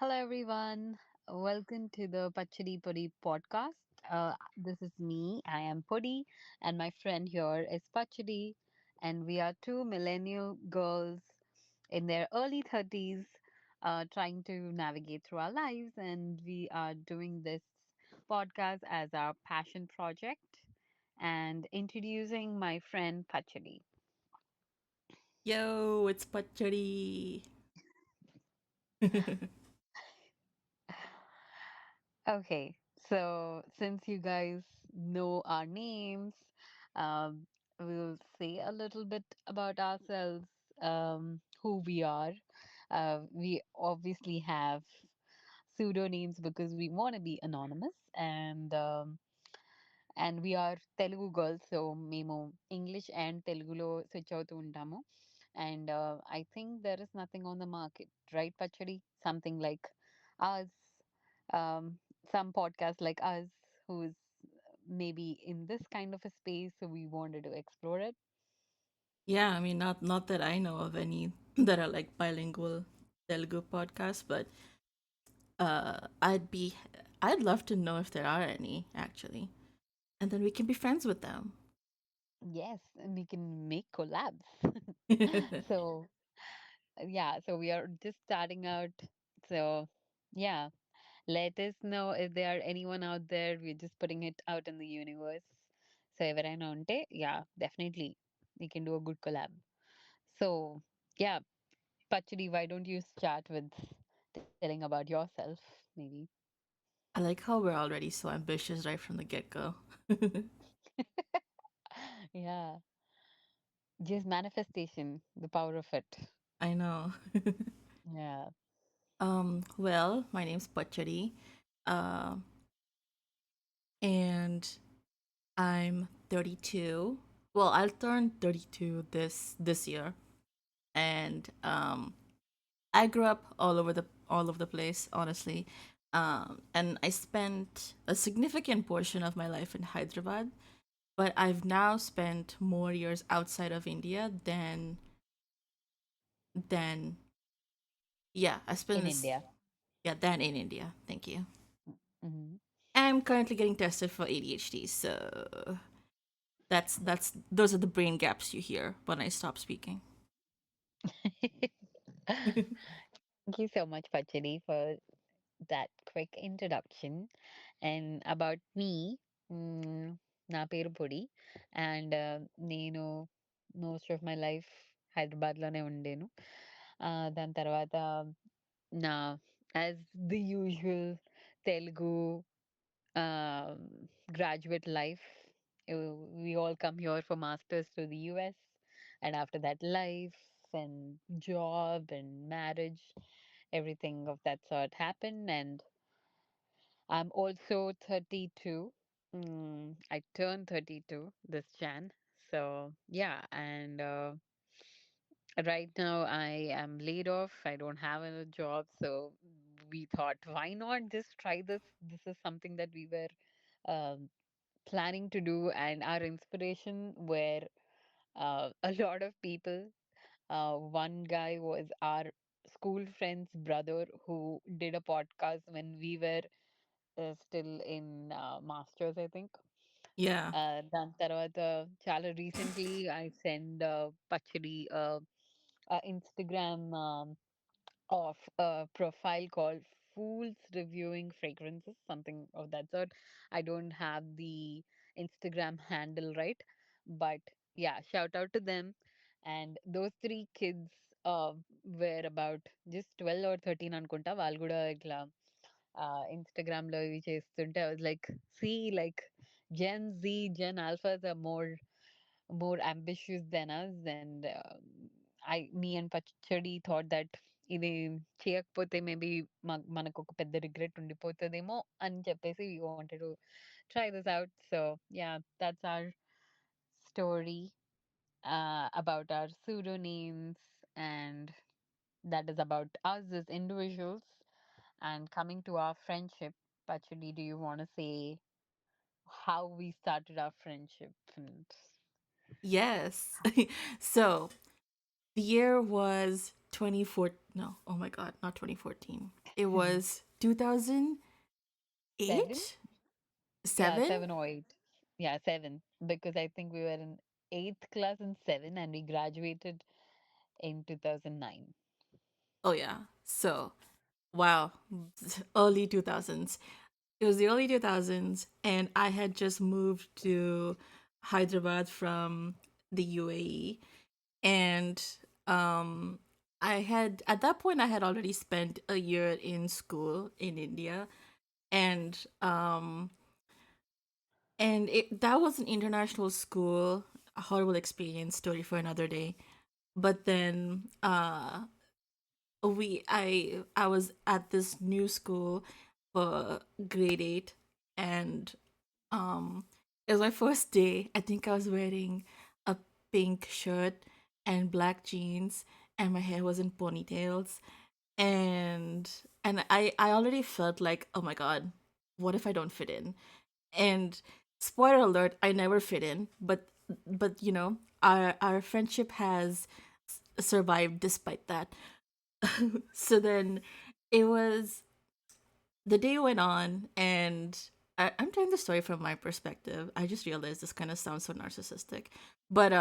Hello, everyone. Welcome to the Pachadi Podi podcast. This is me. I am Podi, and my friend here is Pachadi, and we are two millennial girls in their early 30s trying to navigate through our lives, and we are doing this podcast as our passion project and introducing my friend Pachadi. Yo, it's Pachadi. Okay, so since you guys know our names, we'll say a little bit about ourselves, who we are. We obviously have pseudonyms because we want to be anonymous, and we are Telugu girls, so మేము English and Teluguలో switch అవుతూ ఉంటాము. And I think there is nothing on the market, right, Pachadi? Something like us, um, some podcast like us, who's maybe in this kind of a space, so we wanted to explore it. Yeah, I mean, not that I know of any that are like bilingual Telugu podcasts, but I'd love to know if there are any actually, and then we can be friends with them. Yes, and we can make collabs. So yeah, so we are just starting out. So yeah, let us know if there are anyone out there. We're just putting it out in the universe. So ఎవరైనా ఉంటే, yeah, definitely we can do a good collab. So yeah, Pachadi, why don't you start with telling about yourself, maybe? I like how we're already so ambitious right from the get go. Yeah, just manifestation, the power of it. I know. Yeah. Well, my name's Pachadi, uh, and I'm 32. Well, I'll turn 32 this year, and I grew up all over the place, honestly. And I spent a significant portion of my life in Hyderabad, but I've now spent more years outside of India than yeah, I spent In this India. yeah, than in India. Thank you. Hmm. I'm currently getting tested for ADHD, so that's those are the brain gaps you hear when I stop speaking. Thank you so much, Pachadi, for that quick introduction. And about me, mm, నా పేరు పొడి and నేను most of my life హైదరాబాద్లోనే ఉండేను. దాని తర్వాత నా as the usual Telugu graduate life. We all come here for masters to the US, and after that, life and job and marriage, everything of that sort happened. And I'm also 32. I turned 32 this Jan. So, yeah, and right now I am laid off. I don't have a job. So, we thought, why not just try this? This is something that we were um, planning to do, and our inspiration were a lot of people. One guy was our school friend's brother who did a podcast when we were still in masters, I think. Yeah. దాని తర్వాత చాలా recently I send Pachadi a Instagram of a profile called Fools Reviewing Fragrances, something of that sort. I don't have the Instagram handle right, but yeah, shout out to them. And those three kids uh, were about just 12 or 13 అనుకుంటా వాళ్ళు కూడా ఇట్లా Instagram లో ఇవి చేస్తుంటే I was like, see, like Gen Z, Gen Alphas are more ambitious than us, and me and Pachadi thought that ఇది చేయకపోతే maybe మనకు ఒక పెద్ద రిగ్రెట్ ఉండిపోతుందేమో అని చెప్పేసి we wanted to try this out. So yeah, that's our story about our pseudonyms, and that is about us as individuals. And coming to our friendship, Pachadi, do you want to say how we started our friendship? And Yes. So the year was 24, no, oh my god, not 2014. It was 2008? Seven? Yeah, 7? 7 or 8. Yeah, seven. Because I think we were in eighth class in seven and we graduated in 2009. Oh yeah. So, wow, early 2000s. It was the early 2000s, and I had just moved to Hyderabad from the UAE. And I had, at that point, I had already spent a year in school in India. And that was an international school, a horrible experience, story for another day. But then I was at this new school for grade 8, and it was my first day. I think I was wearing a pink shirt and black jeans, and my hair was in ponytails. And I already felt like, oh my god, what if I don't fit in? And spoiler alert, I never fit in, but our friendship has survived despite that. So then it was the day went on, and I'm telling the story from my perspective. I just realized this kind of sounds so narcissistic, but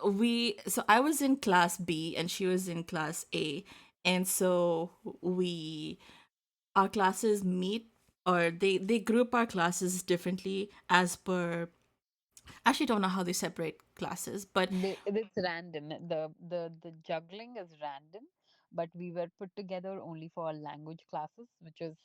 we so I was in class B and she was in class A, and so we our classes meet, or they group our classes differently as per. I actually don't know how they separate classes, but It's random. The juggling is random, but we were put together only for our language classes, which is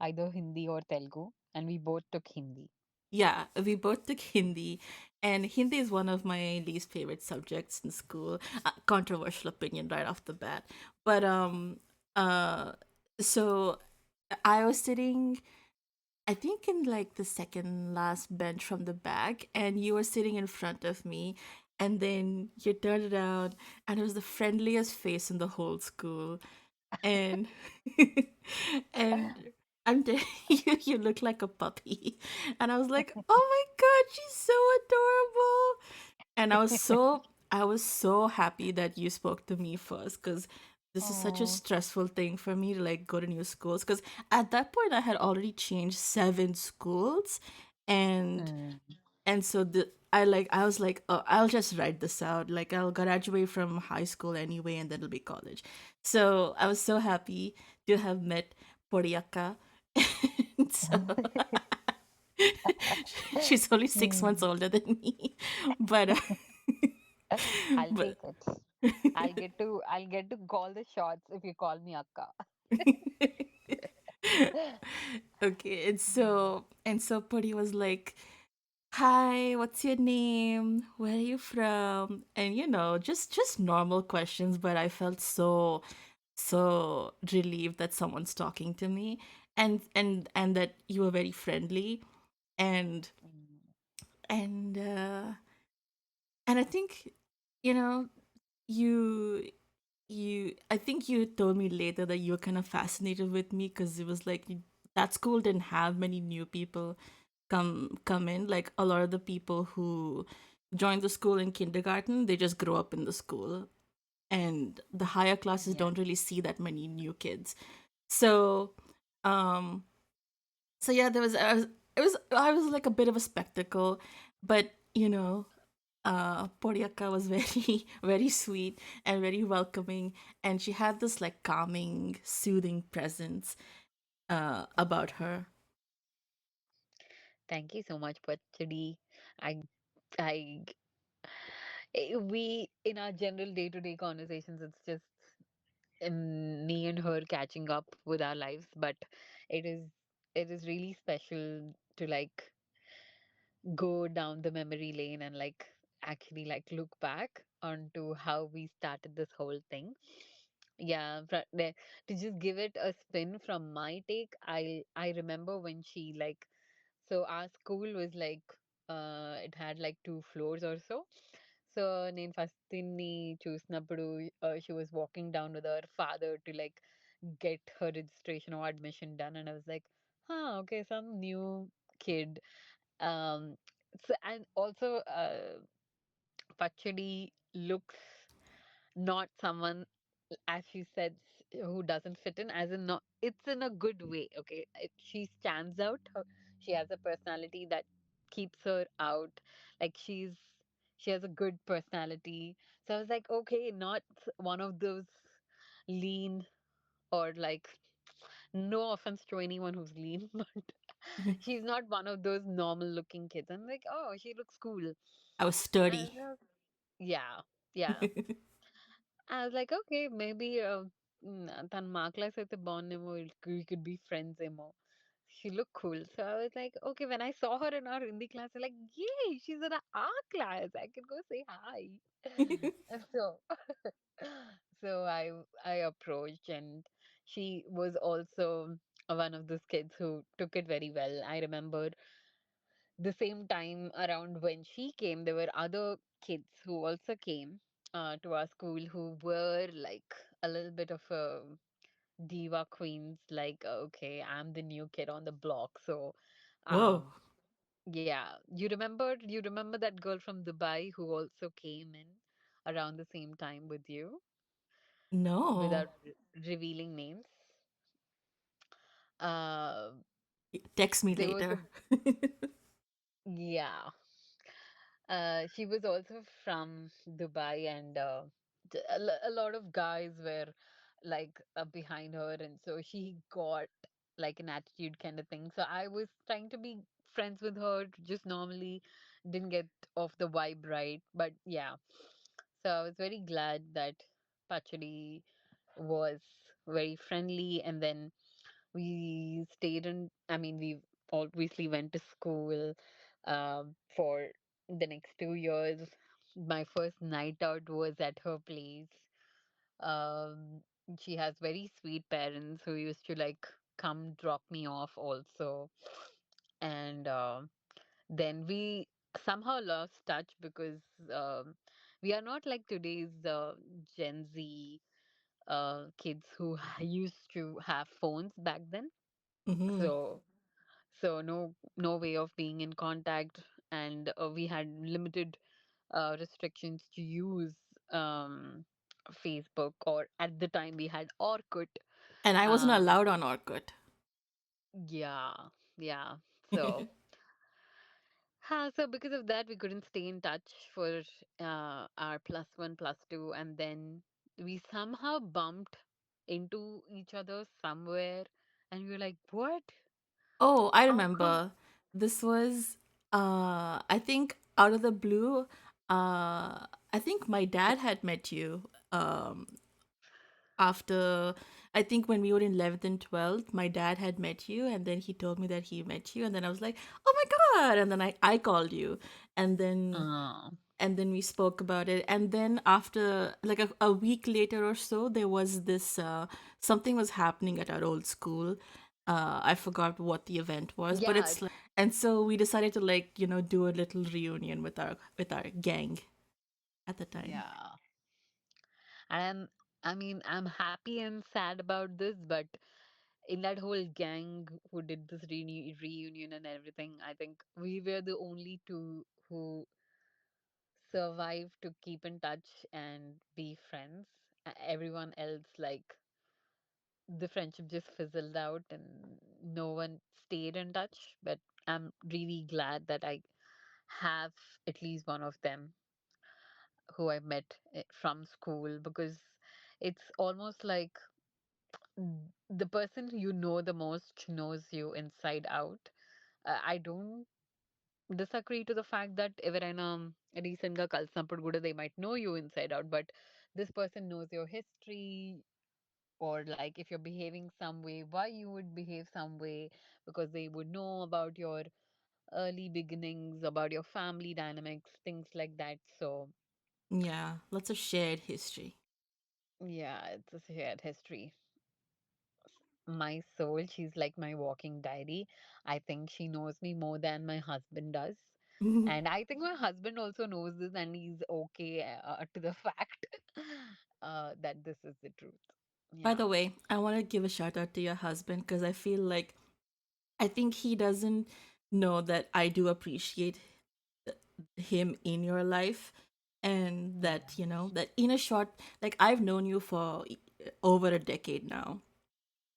either Hindi or Telugu, and we both took Hindi. yeah, we both took Hindi, and Hindi is one of my least favorite subjects in school. Controversial opinion right off the bat, but uh, so I was sitting, I think, in like the second last bench from the back, and you were sitting in front of me, and then you turned around, and it was the friendliest face in the whole school, and and I'm telling you, you look like a puppy. And I was like, oh my god, she's so adorable. And I was so happy that you spoke to me first, because this is such a Oh. stressful thing for me to like go to new schools, because at that point I had already changed 7 schools, and Mm. so I was like, oh, I'll just write this out. Like, I'll graduate from high school anyway, and then it'll be college. So I was so happy to have met Poriaka. And so she's only 6 months Mm. older than me, but I'll but take it. I'll get to call the shots if you call me Akka. okay. And Mm. so Puri was like, hi, what's your name, where are you from, and just normal questions, but I felt so relieved that someone's talking to me, and that you were very friendly, and Mm. and uh and I think, you know you I think you told me later that you were kind of fascinated with me, because it was like that school didn't have many new people come in. Like, a lot of the people who joined the school in kindergarten, they just grow up in the school, and the higher classes Yeah. don't really see that many new kids. So um yeah, I was like a bit of a spectacle, but Poriaka was very, very sweet and very welcoming, and she had this like calming, soothing presence about her. Thank you so much, Pachadi. I I we in our general day-to-day conversations, it's just me and her catching up with our lives, but it is it is really special to like go down the memory lane and like actually like look back onto how we started this whole thing. Yeah, to just give it a spin from my take, I remember when she like, so our school was like it had like 2 floors or so. So నేను first దీన్ని చూసినప్పుడు she was walking down with her father to like get her registration or admission done, and I was like, huh, okay, some new kid. So, and also Pachadi looks not someone, as she said, who doesn't fit in, as in not, it's in a good way. Okay, she stands out. She has a personality that keeps her out. Like she has a good personality. So I was like, okay, not one of those lean, or like, no offense to anyone who's lean, but she's not one of those normal looking kids. I'm like, oh, she looks cool. I was And sturdy. yeah, yeah. I was like, okay, maybe తన మా class అయితే బాగుందేమో, we could be friends ఏమో. She looked cool. So I was like, okay, when I saw her in our Hindi class, I'm like, yay, she's in our class. I can go say hi. And so I approached, and she was also one of those kids who took it very well. I remember the same time around when she came, there were other kids who also came to our school who were like a little bit of a diva queens. Like, okay, I'm the new kid on the block, so Whoa. um, yeah. You remember that girl from Dubai who also came in around the same time with you, No. without revealing names. Uh, Text me there was a, later. yeah. She was also from Dubai, and a lot of guys were like behind her, and so she got like an attitude kind of thing. So I was trying to be friends with her, just normally didn't get off the vibe right, but yeah. So I was very glad that Pachadi was very friendly, and then we stayed in, I mean, we obviously went to school for the next 2 years. My first night out was at her place. Um, she has very sweet parents who used to like come drop me off also. And then we somehow lost touch because we are not like today's Gen Z kids who used to have phones back then. Hmm. So no way of being in contact, and we had limited restrictions to use Facebook, or at the time we had Orkut. And I wasn't um allowed on Orkut. yeah, yeah. So so because of that we couldn't stay in touch for our plus one plus two, and then we somehow bumped into each other somewhere, and we were like, what, Oh, I how come? remember. This was I think out of the blue. I think my dad had met you after, I think when we were in 11th and 12th, my dad had met you, and then he told me that he met you, and then I was like, "Oh my god." And then I called you, and then uh, we spoke about it, and then after like a week later or so, there was this something was happening at our old school. I forgot what the event was, but yeah, it's like, and so we decided to, like, do a little reunion with our gang at the time. yeah. And I mean, I'm happy and sad about this, but in that whole gang who did this reunion and everything, I think we were the only two who survived to keep in touch and be friends. Everyone else, like, the friendship just fizzled out and no one stayed in touch. But I'm really glad that I have at least one of them who I met from school, because it's almost like the person you know the most knows you inside out. I don't disagree to the fact that ఎవరైనా recent గా కలిసినప్పుడు కూడా they might know you inside out, but this person knows your history, or like if you're behaving some way, why you would behave some way, because they would know about your early beginnings, about your family dynamics, things like that. So Yeah, lots of shared history. yeah, it's a shared history. My soul, she's like my walking diary. I think she knows me more than my husband does. And I think my husband also knows this, and he's okay to the fact that this is the truth. By Yeah. the way, I want to give a shout out to your husband because I feel like I think he doesn't know that I do appreciate him in your life. And Yeah. that, that in a short, like, I've known you for over a decade now,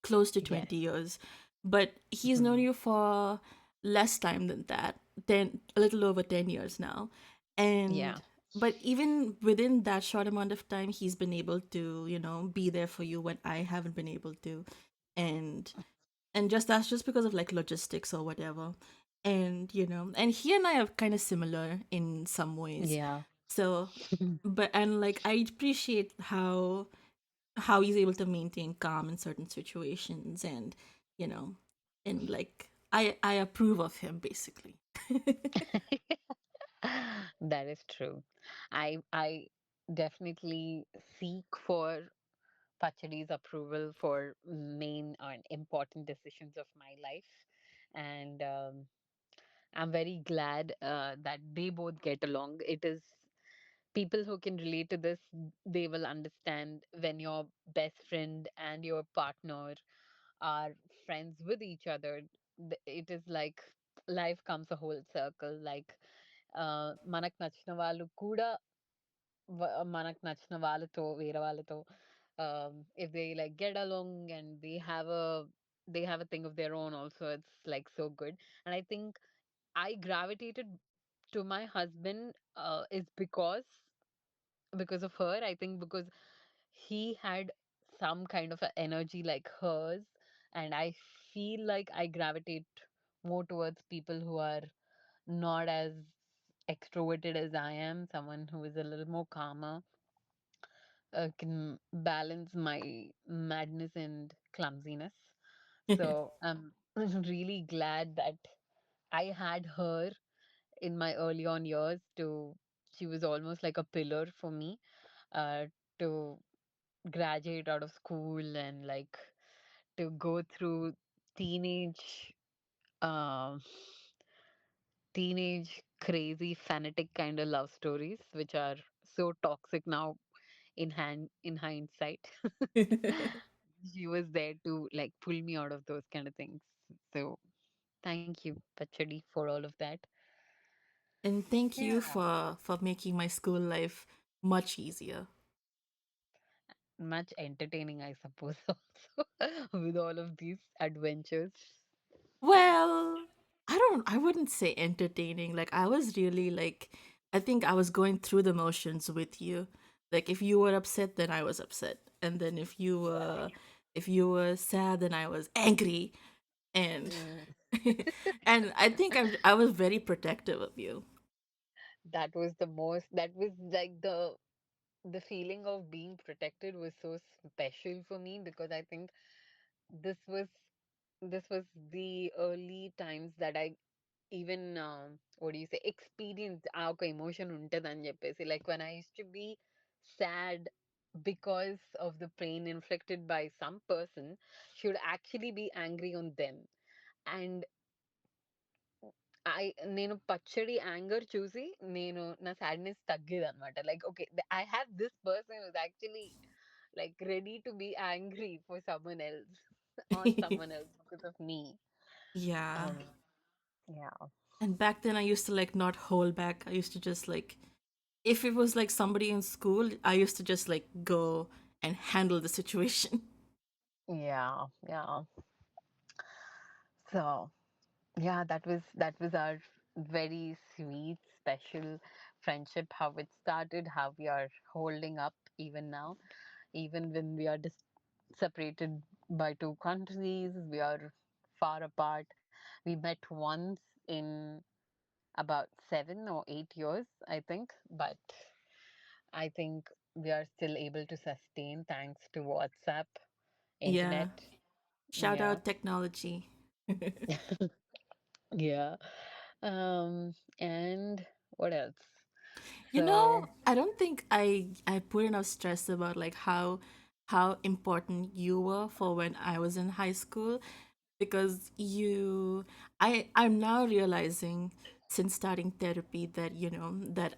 close to Yes. 20 years, but he's known Mhm. you for less time than that, 10, a little over 10 years now. And Yeah. but even within that short amount of time, he's been able to, be there for you when I haven't been able to. And just that's just because of like logistics or whatever. And and he and I are kind of similar in some ways. Yeah. So, but and like I appreciate how he's able to maintain calm in certain situations, and you know and like I approve of him basically. That is true. I definitely seek for Pachadi's approval for main and important decisions of my life, and I'm very glad that they both get along. It is people who can relate to this, they will understand when your best friend and your partner are friends with each other. It is like life comes a whole circle. Like మనకు నచ్చిన వాళ్ళు కూడా మనకు నచ్చిన వాళ్ళతో వేరే వాళ్ళతో if they like get along and they have a thing of their own also, it's like so good. And I think I gravitated to my husband is because of her. I think because he had some kind of a energy like hers, and I feel like I gravitate more towards people who are not as extroverted as I am, someone who is a little more calmer, can balance my madness and clumsiness. So I'm really glad that I had her in my early on years. To She was almost like a pillar for me uh, to graduate out of school and like to go through teenage um teenage crazy fanatic kind of love stories which are so toxic now in hindsight. She was there to like pull me out of those kind of things. So thank you, Pachadi, for all of that. And thank you Yeah. for making my school life much easier. Much entertaining, I suppose, also with all of these adventures. Well, I wouldn't say entertaining. Like, I was really like, I think I was going through the motions with you. Like, if you were upset, then I was upset. And then if you were sad, then I was angry. And Mm. and I think I was very protective of you. That was that was like the feeling of being protected was so special for me because I think this was this was the early times that I even what do you say experienced ఆ ఒక emotion ఉంటదని చెప్పేసి like when I used to be sad because of the pain inflicted by some person, she would actually be angry on them. And నేను పచ్చడి anger చూసి నేను నా sadness తగ్గేది అనమాట. Like okay, I have this person whose actually like ready to be angry for someone else on someone else because of me. Yeah. And yeah. And back then I used to like not hold back. I used to just like, if it was like somebody in school, I used to just like go and handle the situation. Yeah, yeah. So yeah, that was our very sweet, special friendship. How it started, how we are holding up even now, even when we are separated by two countries, we are far apart. We met once in about 7 or 8 years, I think, but I think we are still able to sustain thanks to WhatsApp, Yeah. internet. Shout Yeah. out technology. Yeah. And what else? You know, So, I don't think I put enough stress about like how important you were for when I was in high school, because I'm now realizing since starting therapy that that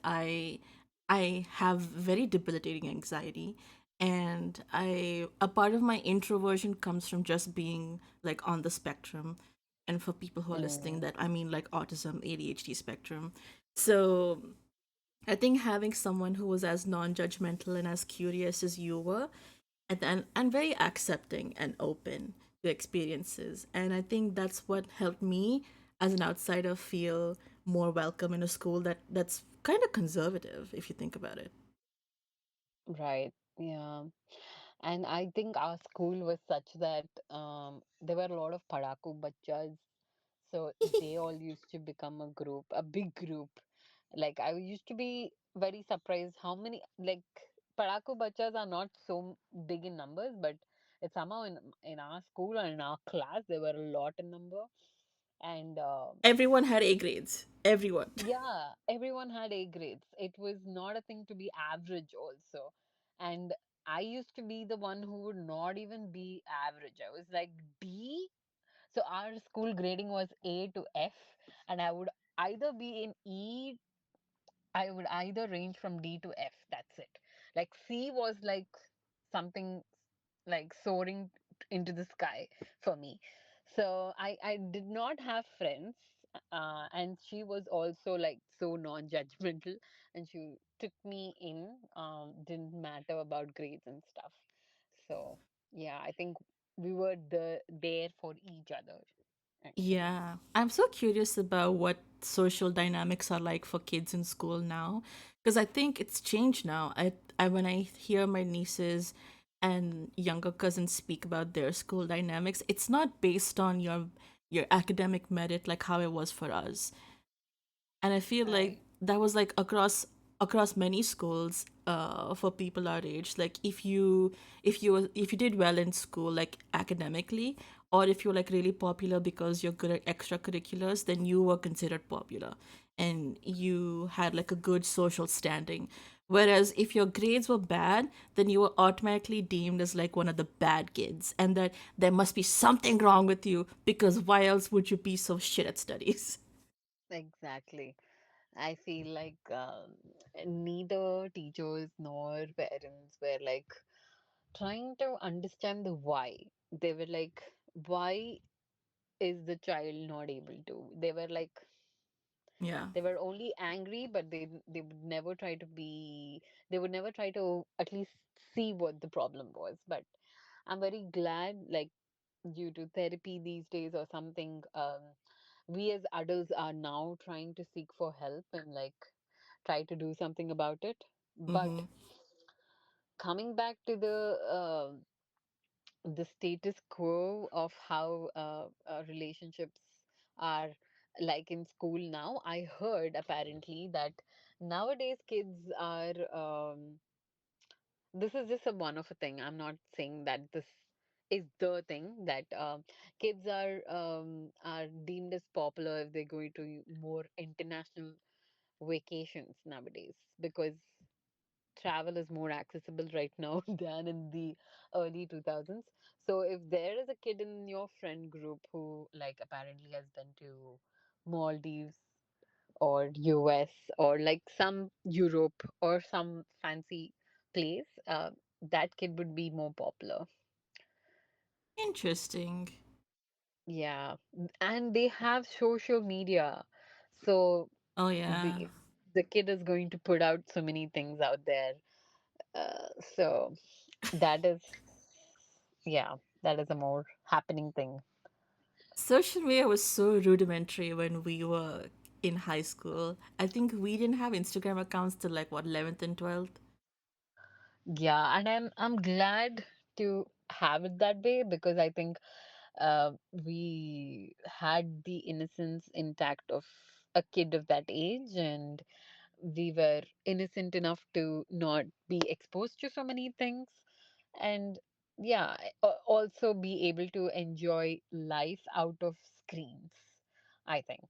I have very debilitating anxiety, and I a part of my introversion comes from just being like on the spectrum. And for people who are listening, mm, that I mean like autism, ADHD spectrum. So I think having someone who was as non-judgmental and as curious as you were, and very accepting and open to experiences. And I think that's what helped me as an outsider feel more welcome in a school that's kind of conservative if you think about it. Right. Yeah. And I think our school was such that there were a lot of padaku bachas. So they all used to become a group, a big group. Like I used to be very surprised how many like padaku bachas are not so big in numbers, but it's somehow in our school or in our class there were a lot in number. And Everyone had A grades. Everyone. yeah, everyone had A grades. It was not a thing to be average also. And I used to be the one who would not even be average. I was like D. So our school grading was A to F, and I would either be in E, I would either range from D to F. That's it. Like C was like something like soaring into the sky for me. So I did not have friends, and she was also like so non-judgmental, and she took me in. Didn't matter about grades and stuff. So yeah, I think we were there for each other actually. Yeah, I'm so curious about what social dynamics are like for kids in school now, because I think it's changed now. I when I hear my nieces and younger cousins speak about their school dynamics, it's not based on your academic merit like how it was for us. And I feel like Right. that was like across many schools for people our age. Like if you did well in school like academically, or if you're like really popular because you're good at extracurriculars, then you were considered popular and you had like a good social standing. Whereas if your grades were bad, then you were automatically deemed as like one of the bad kids, and that there must be something wrong with you because why else would you be so shit at studies? Exactly. I feel like neither teachers nor parents were like trying to understand the why. They were like, why is the child not able to? They were like, Yeah. they were only angry, but they would never try to be. They would never try to at least see what the problem was. But I'm very glad, like due to therapy these days or something, we as adults are now trying to seek for help and like try to do something about it. But Mm-hmm. coming back to the status quo of how relationships are like in school now, I heard apparently that nowadays kids are this is just a one of a thing. I'm not saying that this is the thing that kids are deemed as popular if they're going to more international vacations nowadays because travel is more accessible right now than in the early 2000s. So if there is a kid in your friend group who like apparently has been to Maldives or US or like some Europe or some fancy place, that kid would be more popular. Interesting. Yeah, and they have social media, so Oh yeah. the kid is going to put out so many things out there. So that is, yeah, that is a more happening thing. Social media was so rudimentary when we were in high school. I think we didn't have Instagram accounts till like what 11th and 12th. Yeah, and I'm glad to have it that way because I think we had the innocence intact of a kid of that age, and we were innocent enough to not be exposed to so many things, and yeah, also be able to enjoy life out of screens, I think.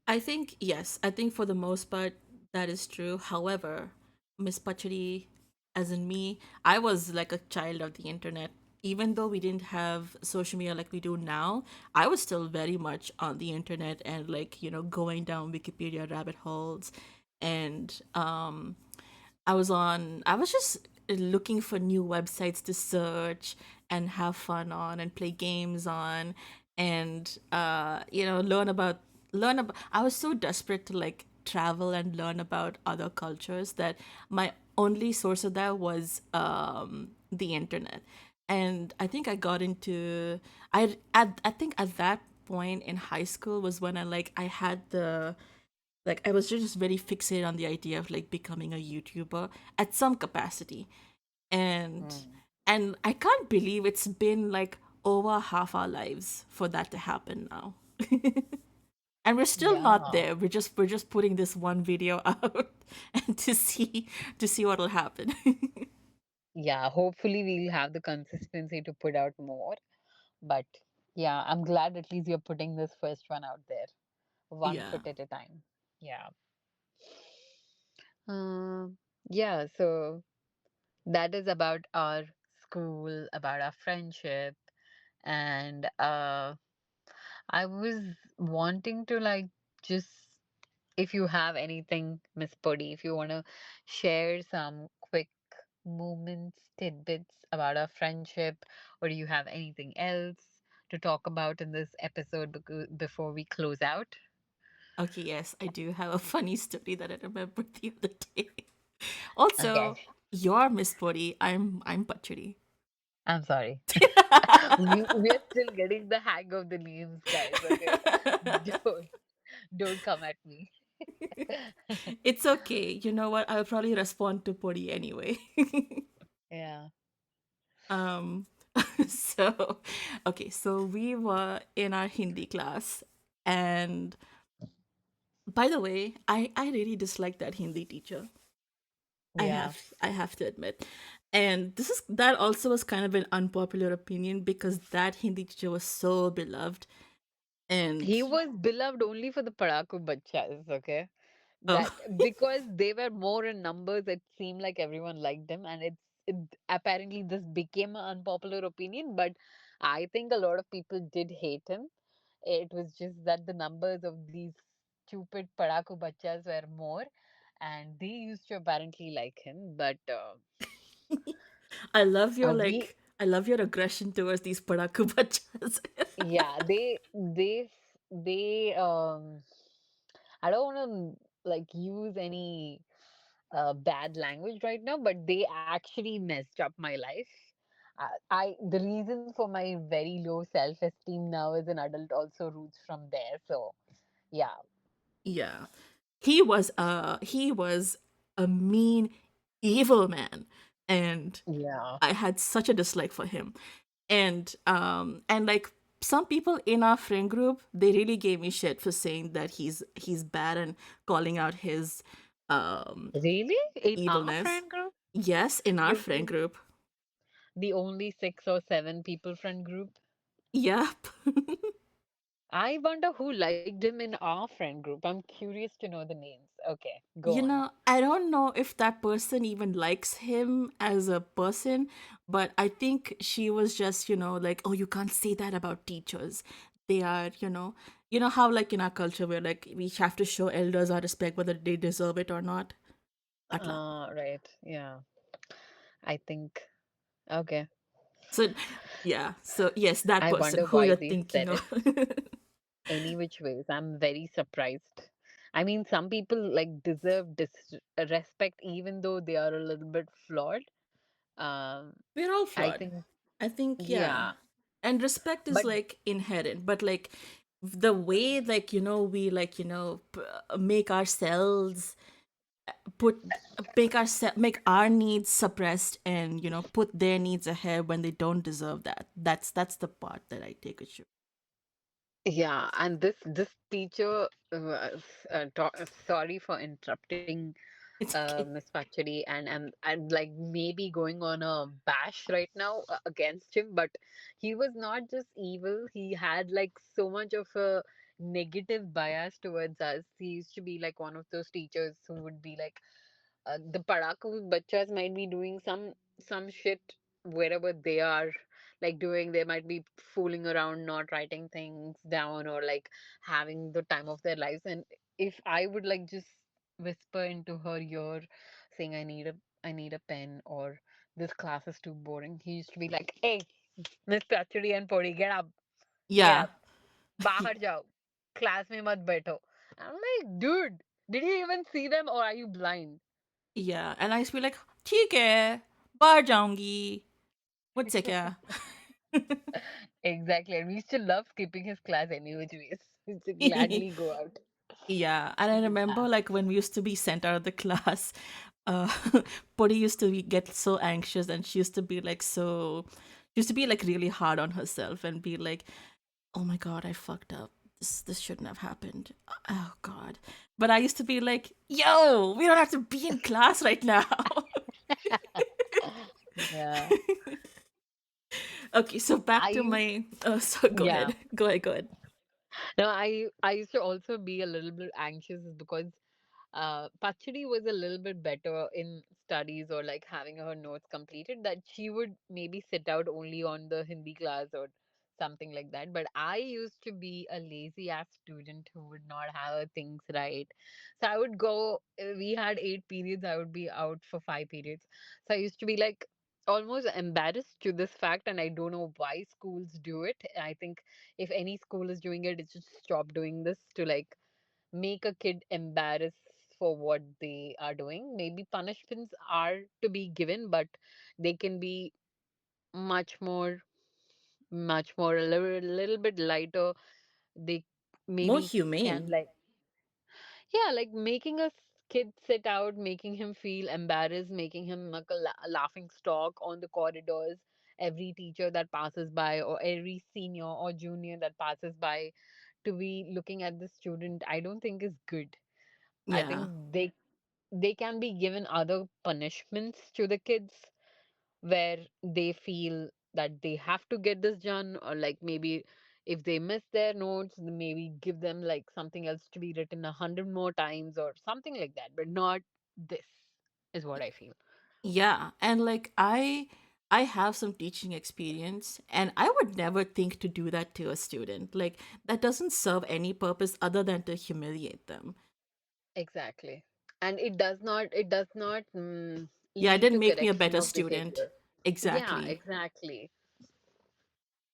I think yes. I think for the most part that is true. However, Miss Pachadi, as in me, I was like a child of the internet. Even though we didn't have social media like we do now, I was still very much on the internet and like going down Wikipedia rabbit holes, and I was just looking for new websites to search and have fun on and play games on, and learn about I was so desperate to like travel and learn about other cultures, that my only source of that was the internet. And I think I got into I think at that point in high school was when I had the like I was just very fixated on the idea of like becoming a YouTuber at some capacity. And Mm. and I can't believe it's been like over half our lives for that to happen now. And we're still not Yeah. there. We're just putting this one video out and to see what'll happen. Yeah, hopefully we'll have the consistency to put out more. But yeah, I'm glad at least you're putting this first one out there, one Yeah. foot at a time. Yeah. Um, yeah, so that is about our school, about our friendship, and I was wanting to like just if you have anything, Miss Podi, if you want to share some quick moments, tidbits about our friendship, or do you have anything else to talk about in this episode before we close out? Okay, yes, I do have a funny story that I remembered the other day. Also, Okay, you're Miss Puri, I'm Pachadi. I'm sorry. We're still getting the hang of the names, guys. Okay, don't don't come at me. It's okay. You know what? I'll probably respond to Puri anyway. Yeah, um so okay, so we were in our Hindi class, and by the way, I really dislike that Hindi teacher. yeah. I have to admit. And that also was kind of an unpopular opinion because that Hindi teacher was so beloved. He And was beloved only for the Padaku Bachchas, okay? oh, That because they were more in numbers, it seemed like everyone liked him, and apparently this became an unpopular opinion. But I think a lot of people did hate him. It was just that the numbers of these stupid Padaku Bachchas were more, and they used to apparently like him. But we I love your aggression towards these padaku bachas. yeah, they I don't want to like use any bad language right now, but they actually messed up my life. I the reason for my very low self-esteem now as an adult also roots from there. So yeah, Yeah. He was a mean, evil man. And yeah. I had such a dislike for him. And like some people in our friend group, they really gave me shit for saying that he's bad and calling out his um Really? In our evilness. friend group? Yes, in our You friend mean group. the only 6 or 7 people friend group? Yep. I wonder who liked him in our friend group. I'm curious to know the names. Okay, go You on. know, I don't know if that person even likes him as a person, but I think she was just, like, oh, you can't say that about teachers. They are, you know how like in our culture where like we have to show elders our respect whether they deserve it or not. Atla. Right. Yeah. I think. Okay. So yeah, so yes, that I person wonder who why you're they thinking said of. it. Any which ways, I'm very surprised. I mean, some people like deserve respect even though they are a little bit flawed. Um, We're all I flawed. think, I think, yeah. yeah. And respect is But like inherent, but like the way like we like make ourselves put make our needs suppressed, and put their needs ahead when they don't deserve that. That's the part that I take issue. yeah, and this teacher, sorry for interrupting, It's okay. Miss Pachadi, and I'm like maybe going on a bash right now against him, but he was not just evil. He had like so much of a negative bias towards us. He used to be like one of those teachers who would be like, the padaku bachas might be doing some shit wherever they are like doing. They might be fooling around, not writing things down, or like having the time of their lives. And if I would like just whisper into her ear saying I need a pen, or this class is too boring, he used to be like, hey, Miss Pachadi and Podi, get Yeah. up, बाहर जाओ, class में मत बैठो. I'm like, dude. Did you even see them or are you blind? Yeah, and I used to be like, ठीक है, बाहर जाऊंगी, मुझसे क्या? Exactly. And we used to love skipping his class any which ways. We used to gladly go out Yeah, and I to the remember class. like when we used to be sent out of the class, uh, Podi used to get so anxious, and she used to be like she used to be like really hard on herself and be like, "Oh my god, I fucked up. This shouldn't have happened. Oh god." But I used to be like, "Yo, we don't have to be in class right now." Yeah. Okay, so back I to used, my. So go yeah. ahead, go ahead, go ahead. No, I used to also be a little bit anxious because Pachadi was a little bit better in studies or like having her notes completed, that she would maybe sit out only on the Hindi class or something like that. But I used to be a lazy ass student who would not have her things right. So I would go, we had 8 periods, I would be out for 5 periods. So I used to be like almost embarrassed to this fact, and I don't know why schools do it. I think if any school is doing it, it should stop doing this to like make a kid embarrassed for what they are doing. Maybe punishments are to be given, but they can be much more, much more little bit lighter. They More maybe can humane. like, yeah, like making a kid sit out, making him feel embarrassed, making him like a laughing stock on the corridors. Every teacher that passes by, or every senior or junior that passes by, to be looking at the student, I don't think is good. I Yeah. think they can be given other punishments to the kids where they feel that they have to get this done, or like maybe if they miss their notes, maybe give them like something else to be written 100 more times or something like that, but not this, is what I feel. Yeah, and like I have some teaching experience, and I would never think to do that to a student. Like that doesn't serve any purpose other than to humiliate them. Exactly. And it does not Yeah, it lead didn't to make me a correction better of student. behavior. Yeah, Exactly. exactly.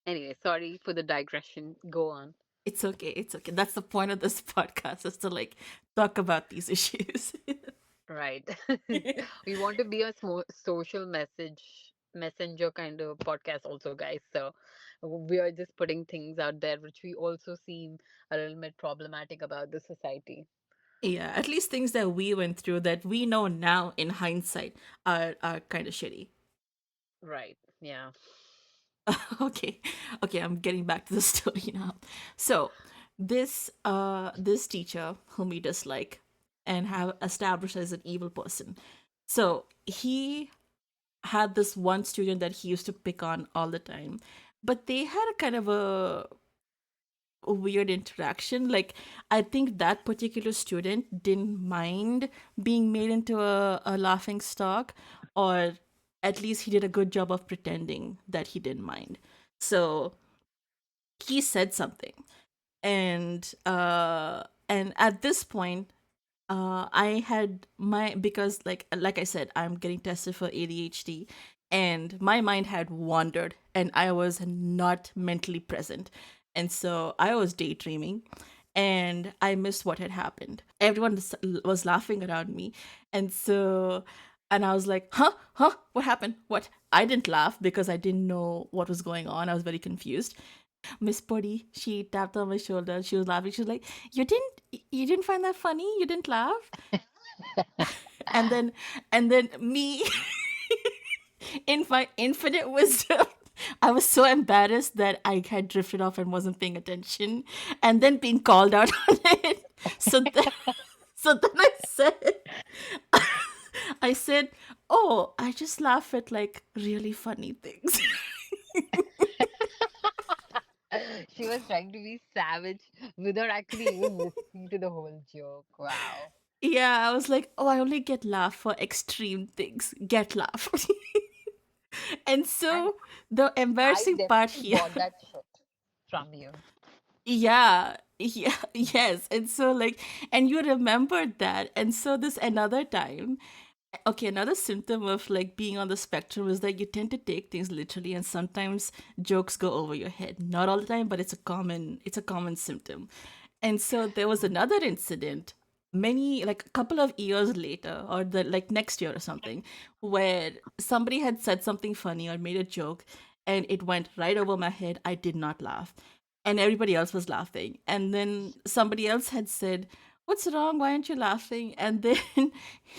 Anyway, sorry for the digression. Go on. It's okay. It's okay. That's the point of this podcast, is to like talk about these issues. Right. We want to be a social messenger kind of podcast also, guys. So we are just putting things out there which we also seem a little bit problematic about the society. Yeah, at least things that we went through that we know now in hindsight are kind of shitty. Right. Yeah. Okay, okay, I'm getting back to the story now. So this teacher whom we dislike and have established as an evil person, so he had this one student that he used to pick on all the time, but they had a kind of a weird interaction. Like, I think that particular student didn't mind being made into a laughing stock, or at least he did a good job of pretending that he didn't mind. So he said something, and at this point, I had my, because like I said, I'm getting tested for ADHD, and my mind had wandered, and I was not mentally present, and so I was daydreaming, and I missed what had happened. Everyone was laughing around me, and so. And I was like, huh, what happened? What? I didn't laugh because I didn't know what was going on. I was very confused. Miss Podi, she tapped on my shoulder. She was laughing. She was like, "You didn't find that funny? You didn't laugh?" And then me, in my infinite wisdom, I was so embarrassed that I had drifted off and wasn't paying attention, and then being called out on it. So then, so then I said, "Oh, I just laugh at like really funny things." She was trying to be savage without actually even listening to the whole joke. Wow. Yeah, I was like, "Oh, I only get laugh for extreme things. Get laugh." And And so the I embarrassing part definitely here, bought that shit from you. yeah, yes. And so like, and you remembered that. And so this another time, okay, another symptom of like being on the spectrum is that you tend to take things literally, and sometimes jokes go over your head. Not all the time, but it's a common symptom. And so there was another incident many, like a couple of years later, or the like next year or something, where somebody had said something funny or made a joke, and it went right over my head. I did not laugh, and everybody else was laughing. And then somebody else had said, "What's wrong? Why aren't you laughing?" And then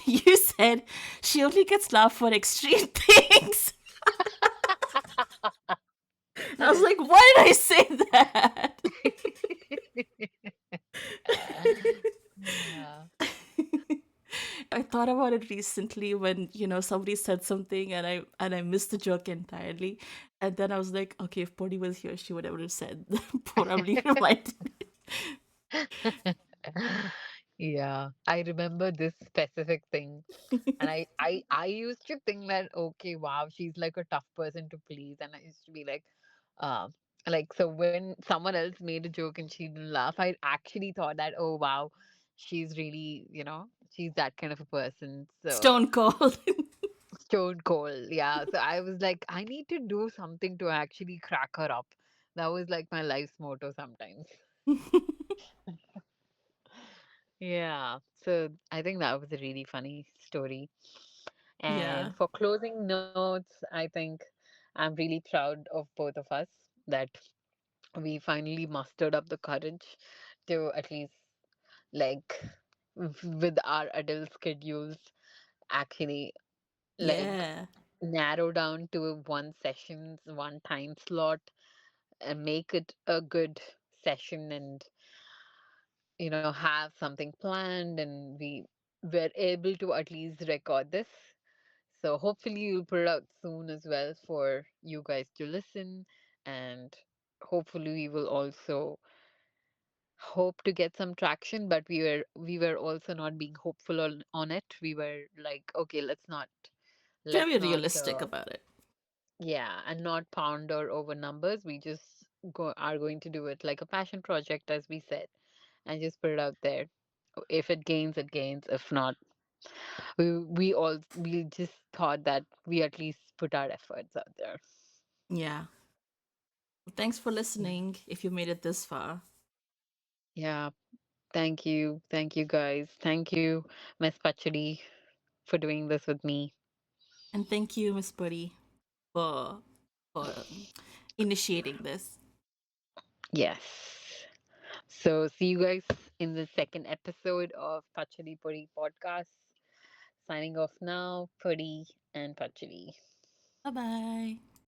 you said, "She only gets laughed for extreme things." I was like, "Why did I say that?" Yeah. I thought about it recently when, somebody said something and I missed the joke entirely. And then I was like, okay, if Podi was here, she would have said probably reminded me. Yeah, I remember this specific thing, and I used to think that, okay, wow, she's like a tough person to please, and I used to be uh, so when someone else made a joke and she didn't laugh, I actually thought that, oh wow, she's really, she's that kind of a person. So Stone cold. stone cold, yeah. So I was like, I need to do something to actually crack her up. That was like my life's motto sometimes. Yeah, so I think that was a really funny story. Yeah. And for closing notes, I think I'm really proud of both of us that we finally mustered up the courage to at least, like, with our adult schedules, actually, like, Yeah. narrow down to one session, one time slot, and make it a good session, and have something planned, and we were able to at least record this. So hopefully you'll put it out soon as well for you guys to listen, and hopefully we will also hope to get some traction, but we were also not being hopeful on it. We were like, okay, let's not Can be let's not realistic about it. yeah, and not ponder over numbers. We just are going to do it like a passion project, as we said, and just put it out there. If it gains, it gains. If not, we just thought that we at least put our efforts out there. Yeah. Thanks for Yeah. listening if you made it this far. Yeah. Thank you guys. Thank you, Miss Pachadi, for doing this with me. And thank you, Miss Buddy, for initiating this. Yes. So see you guys in the second episode of Pachadi Puri podcast. Signing off now, Puri and Pachadi. Bye bye.